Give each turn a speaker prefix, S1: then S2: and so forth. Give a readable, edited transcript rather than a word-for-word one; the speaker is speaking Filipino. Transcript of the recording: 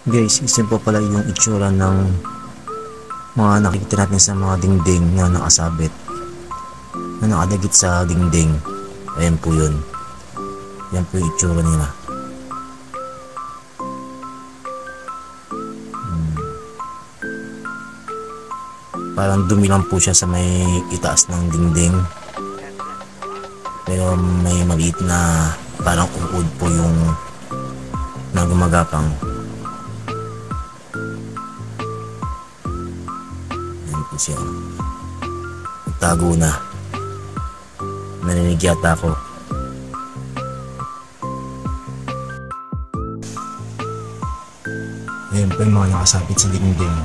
S1: Guys, isin po pala yung itsura ng mga nakikita natin sa mga dingding na nakasabit, na nakadagit sa dingding. Ayan po yun. Yan po yung itsura nila. Parang dumi lang po siya sa may itaas ng dingding. Pero may maliit na parang uod po yung na gumagapang. Yan po siya. Nagtago na. Narinig yata ako. Ayan po yung mga nakasabit sa dingding.